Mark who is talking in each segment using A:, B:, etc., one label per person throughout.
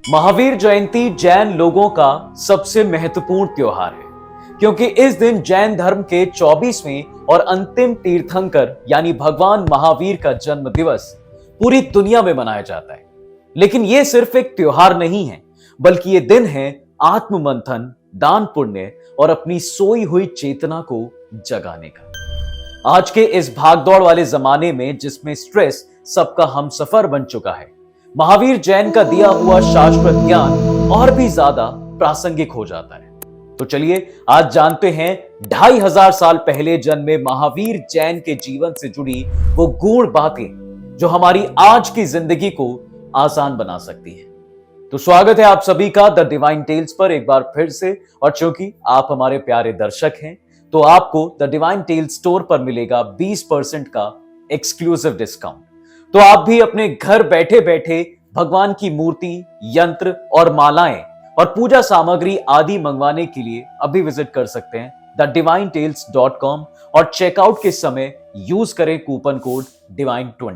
A: महावीर जयंती जैन लोगों का सबसे महत्वपूर्ण त्योहार है, क्योंकि इस दिन जैन धर्म के 24वें और अंतिम तीर्थंकर यानी भगवान महावीर का जन्म दिवस पूरी दुनिया में मनाया जाता है। लेकिन यह सिर्फ एक त्योहार नहीं है, बल्कि ये दिन है आत्म मंथन, दान पुण्य और अपनी सोई हुई चेतना को जगाने का। आज के इस भागदौड़ वाले जमाने में जिसमें स्ट्रेस सबका हमसफर बन चुका है, महावीर जैन का दिया हुआ शाश्वत ज्ञान और भी ज्यादा प्रासंगिक हो जाता है। तो चलिए आज जानते हैं 2500 साल पहले जन्मे महावीर जैन के जीवन से जुड़ी वो गूढ़ बातें जो हमारी आज की जिंदगी को आसान बना सकती है। तो स्वागत है आप सभी का द डिवाइन टेल्स पर एक बार फिर से, और चूंकि आप हमारे प्यारे दर्शक हैं तो आपको द डिवाइन टेल्स स्टोर पर मिलेगा 20% का एक्सक्लूसिव डिस्काउंट। तो आप भी अपने घर बैठे बैठे भगवान की मूर्ति, यंत्र और मालाएं और पूजा सामग्री आदि मंगवाने के लिए अभी विजिट कर सकते हैं thedivinetales.com और चेकआउट के समय यूज करें कूपन कोड divine20।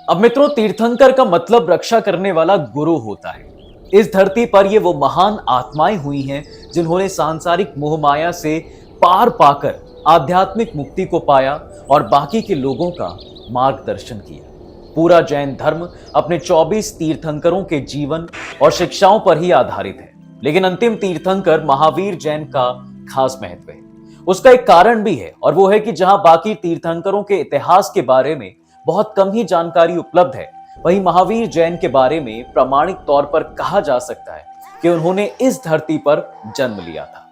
A: अब मित्रों, तीर्थंकर का मतलब रक्षा करने वाला गुरु होता है। इस धरती पर ये वो महान आत्माएं हुई हैं जिन्होंने सांसारिक मोहमाया से पार पाकर आध्यात्मिक मुक्ति को पाया और बाकी के लोगों का मार्गदर्शन किया। पूरा जैन धर्म अपने 24 तीर्थंकरों के जीवन और शिक्षाओं पर ही आधारित है, लेकिन अंतिम तीर्थंकर महावीर जैन का खास महत्व है। उसका एक कारण भी है, और वो है कि जहां बाकी तीर्थंकरों के इतिहास के बारे में बहुत कम ही जानकारी उपलब्ध है, वहीं महावीर जैन के बारे में प्रामाणिक तौर पर कहा जा सकता है कि उन्होंने इस धरती पर जन्म लिया था।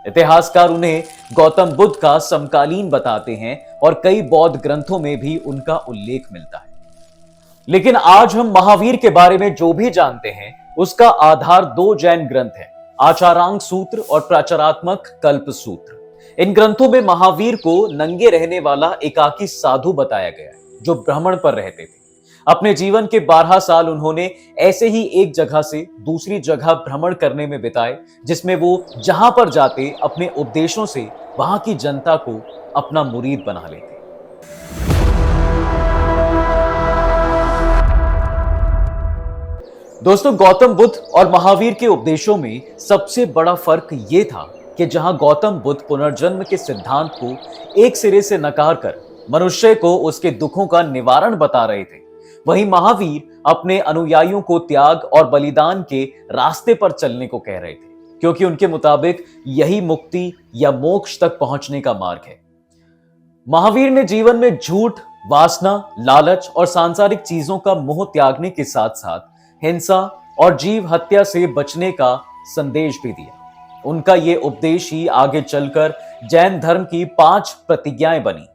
A: इतिहासकार उन्हें गौतम बुद्ध का समकालीन बताते हैं और कई बौद्ध ग्रंथों में भी उनका उल्लेख मिलता है। लेकिन आज हम महावीर के बारे में जो भी जानते हैं उसका आधार 2 जैन ग्रंथ है, आचारांग सूत्र और प्राचारात्मक कल्प सूत्र। इन ग्रंथों में महावीर को नंगे रहने वाला एकाकी साधु बताया गया है जो भ्रमण पर रहते थे। अपने जीवन के 12 साल उन्होंने ऐसे ही एक जगह से दूसरी जगह भ्रमण करने में बिताए, जिसमें वो जहां पर जाते अपने उपदेशों से वहां की जनता को अपना मुरीद बना लेते। दोस्तों, गौतम बुद्ध और महावीर के उपदेशों में सबसे बड़ा फर्क यह था कि जहां गौतम बुद्ध पुनर्जन्म के सिद्धांत को एक सिरे से नकार कर मनुष्य को उसके दुखों का निवारण बता रहे थे, वहीं महावीर अपने अनुयायियों को त्याग और बलिदान के रास्ते पर चलने को कह रहे थे, क्योंकि उनके मुताबिक यही मुक्ति या मोक्ष तक पहुंचने का मार्ग है। महावीर ने जीवन में झूठ, वासना, लालच और सांसारिक चीजों का मोह त्यागने के साथ साथ हिंसा और जीव हत्या से बचने का संदेश भी दिया। उनका यह उपदेश ही आगे चलकर जैन धर्म की 5 प्रतिज्ञाएं बनी,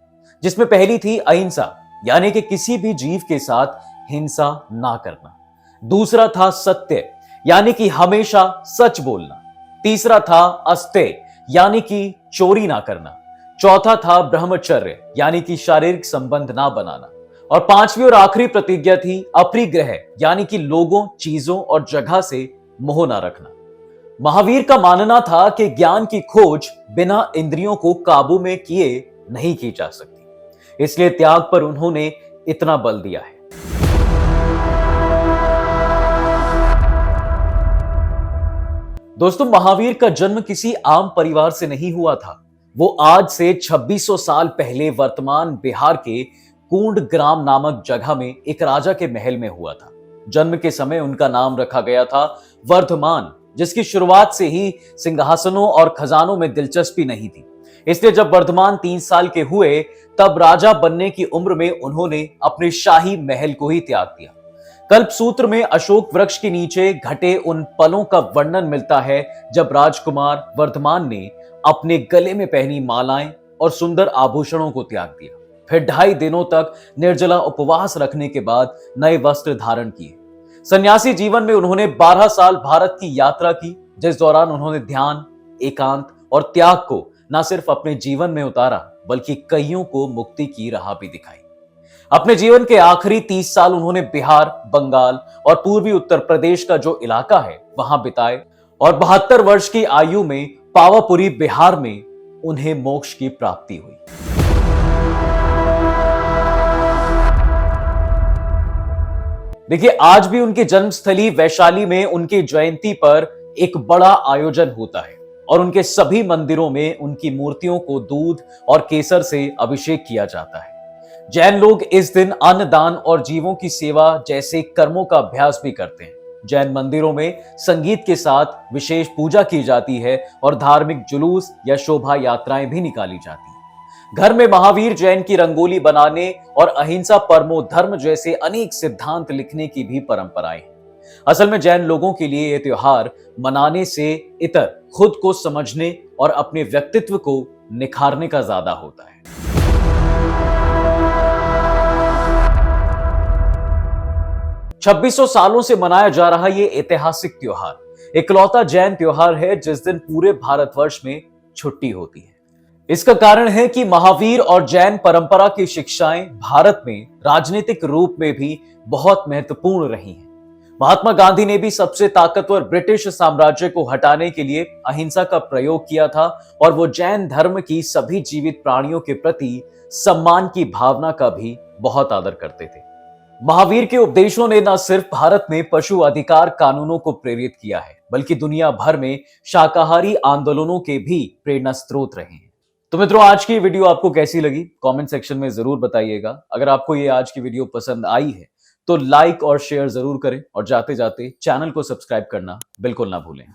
A: जिसमें पहली थी अहिंसा, यानी कि किसी भी जीव के साथ हिंसा ना करना। दूसरा था सत्य, यानी कि हमेशा सच बोलना। तीसरा था अस्तेय, यानी कि चोरी ना करना। चौथा था ब्रह्मचर्य, यानी कि शारीरिक संबंध ना बनाना। और 5वीं और आखिरी प्रतिज्ञा थी अपरिग्रह, यानी कि लोगों, चीजों और जगह से मोह ना रखना। महावीर का मानना था कि ज्ञान की खोज बिना इंद्रियों को काबू में किए नहीं की जा सकती, इसलिए त्याग पर उन्होंने इतना बल दिया है। दोस्तों, महावीर का जन्म किसी आम परिवार से नहीं हुआ था। वो आज से 2600 साल पहले वर्तमान बिहार के कुंड ग्राम नामक जगह में एक राजा के महल में हुआ था। जन्म के समय उनका नाम रखा गया था वर्धमान, जिसकी शुरुआत से ही सिंहासनों और खजानों में दिलचस्पी नहीं थी। इसलिए जब वर्धमान 3 साल के हुए तब राजा बनने की उम्र में उन्होंने अपने शाही महल को ही त्याग दिया। कल्प सूत्र में अशोक वृक्ष के नीचे घटे उन पलों का वर्णन मिलता है जब राजकुमार वर्धमान ने अपने गले में पहनी मालाएं और सुंदर आभूषणों को त्याग दिया। फिर 2.5 दिनों तक निर्जला उपवास रखने के बाद नए वस्त्र धारण किए। सन्यासी जीवन में उन्होंने 12 साल भारत की यात्रा की, जिस दौरान उन्होंने ध्यान, एकांत और त्याग को न सिर्फ अपने जीवन में उतारा, बल्कि कईयों को मुक्ति की राह भी दिखाई। अपने जीवन के आखिरी 30 साल उन्होंने बिहार, बंगाल और पूर्वी उत्तर प्रदेश का जो इलाका है वहां बिताए, और 72 वर्ष की आयु में पावापुरी बिहार में उन्हें मोक्ष की प्राप्ति हुई। देखिए, आज भी उनकी जन्मस्थली वैशाली में उनकी जयंती पर एक बड़ा आयोजन होता है और उनके सभी मंदिरों में उनकी मूर्तियों को दूध और केसर से अभिषेक किया जाता है। जैन लोग इस दिन अन्न दान और जीवों की सेवा जैसे कर्मों का अभ्यास भी करते हैं। जैन मंदिरों में संगीत के साथ विशेष पूजा की जाती है और धार्मिक जुलूस या शोभा यात्राएं भी निकाली जाती हैं। घर में महावीर जैन की रंगोली बनाने और अहिंसा परमो धर्म जैसे अनेक सिद्धांत लिखने की भी परंपराएं हैं। असल में जैन लोगों के लिए यह त्योहार मनाने से इतर खुद को समझने और अपने व्यक्तित्व को निखारने का ज्यादा होता है। 2600 सालों से मनाया जा रहा यह ऐतिहासिक त्योहार इकलौता जैन त्योहार है जिस दिन पूरे भारतवर्ष में छुट्टी होती है। इसका कारण है कि महावीर और जैन परंपरा की शिक्षाएं भारत में राजनीतिक रूप में भी बहुत महत्वपूर्ण रही हैं। महात्मा गांधी ने भी सबसे ताकतवर ब्रिटिश साम्राज्य को हटाने के लिए अहिंसा का प्रयोग किया था और वो जैन धर्म की सभी जीवित प्राणियों के प्रति सम्मान की भावना का भी बहुत आदर करते थे। महावीर के उपदेशों ने न सिर्फ भारत में पशु अधिकार कानूनों को प्रेरित किया है, बल्कि दुनिया भर में शाकाहारी आंदोलनों के भी प्रेरणा स्रोत रहे हैं। तो मित्रों, आज की वीडियो आपको कैसी लगी कमेंट सेक्शन में जरूर बताइएगा। अगर आपको ये आज की वीडियो पसंद आई है तो लाइक और शेयर जरूर करें और जाते जाते चैनल को सब्सक्राइब करना बिल्कुल ना भूलें।